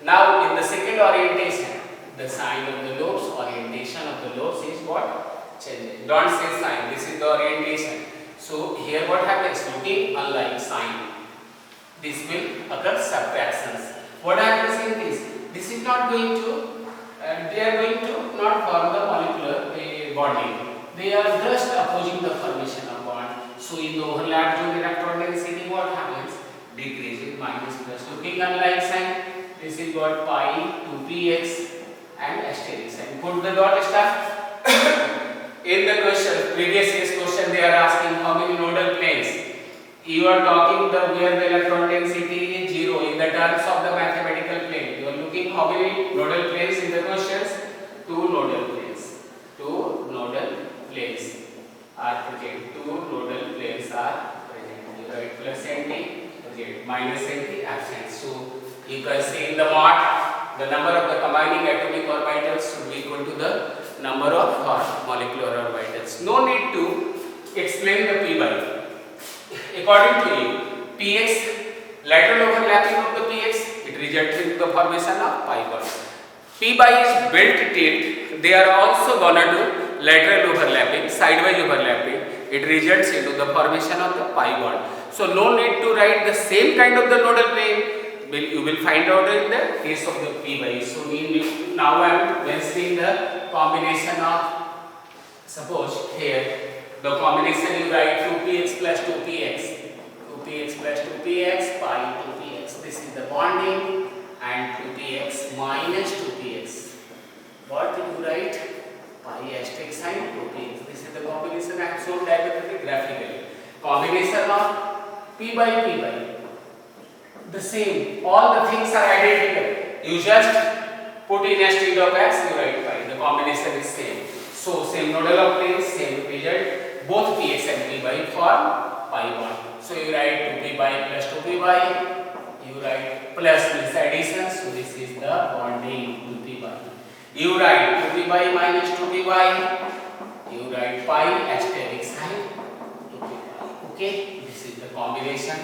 Now in the second orientation, the sign of the lobes, orientation of the lobes is what? Changes. Don't say sign, this is the orientation. So here what happens? Looking unlike sign, this will occur subtractions. What happens in this? This is not going to, they are going to not form the molecular bonding. They are just opposing the formation of bond. So in the overlap zone electron density what happens? Decreases, minus plus. Looking unlike sign, this is what pi 2px and asterisk sign. Put the dot star. In the question, previous year's question, they are asking how many nodal planes. You are talking the where the electron density is 0 in the terms of the mathematical plane. You are looking how many nodal planes in the questions? 2 nodal planes. 2 nodal planes are present. 2 nodal planes are present. You write plus NT present, minus NT absent. So you can see in the MOT, the number of the combining atomic orbitals should be equal to the number of molecular orbitals. No need to explain the p by. According to you, px, lateral overlapping of the px, it results into the formation of pi bond. P by is built till they are also gonna do lateral overlapping, sidewise overlapping. It results into the formation of the pi bond. So no need to write the same kind of the nodal plane. You will find out in the case of the p by. So now I am mentioning the combination of, suppose here the combination you write 2px plus 2px, 2px plus 2px, pi 2px. This is the bonding, and 2px minus 2px. What you write? Pi asterisk sign 2px. This is the combination I have shown diagraphically, graphically. Combination of p by. The same, all the things are identical. You just put in instead of x, you write pi. The combination is same. So same nodal of planes, same result. Both px and p by form pi bond. So you write 2p by plus 2p by. You write plus this addition. So this is the bonding 2p by. You write 2p by minus 2p by. You write pi asterisk sign 2p by. Okay, this is the combination.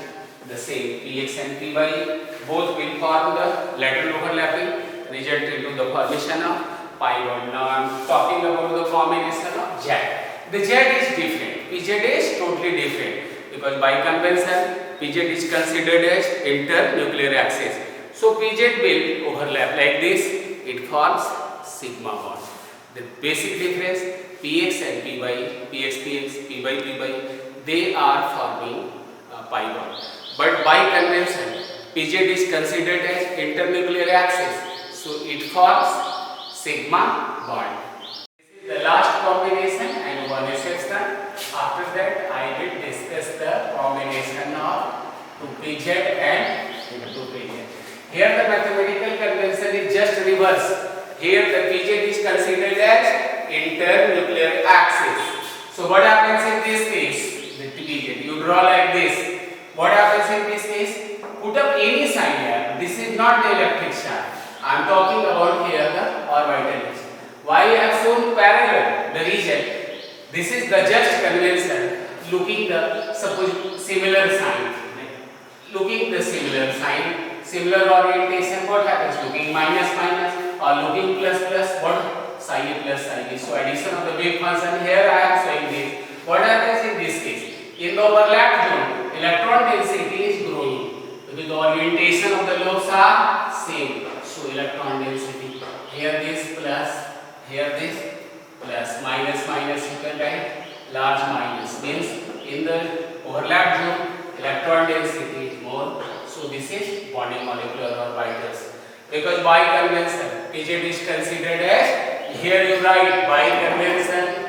The same px and p by both will form the lateral overlapping, result into the formation of pi bond. Now I am talking about the combination of Z. The Z is different. Pz is totally different because by convention Pz is considered as internuclear axis. So Pz will overlap like this. It forms sigma bond. The basic difference, px and p by, px, p by, they are forming pi bond. But by convention, Pz is considered as internuclear axis, so it forms sigma bond. This is the last combination and one exception. After that, I will discuss the combination of 2Pz and 2Pz. Here the mathematical convention is just reverse. Here the Pz is considered as internuclear axis. So what happens in this case? The Pz, you draw like this. What happens in this case? Put up any sign here. This is not the electric charge. I am talking about here the orbital. Why I have shown parallel? The region. This is the just convention. Looking the suppose similar sign. Looking the similar sign, similar orientation. What happens? Looking minus or looking plus. What? Psi A plus psi B. So addition of the wave function. Here I am showing this. What happens in this case? In the overlap zone, electron density is growing because the orientation of the lobes are same. So electron density, here this plus, here this plus, minus you can write large minus, means in the overlap zone electron density is more. So this is bonding molecular orbitals. Because by convention Pz is considered as, here you write by convention.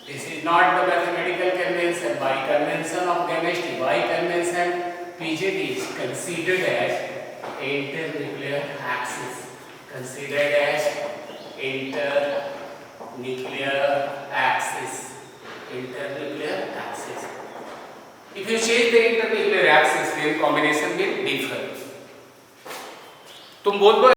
This is not the mathematical convention. By convention of chemistry, by convention, Pz is considered as internuclear axis. Considered as internuclear axis. Internuclear axis. If you change the internuclear axis, then combination will differ. तुम बोल दो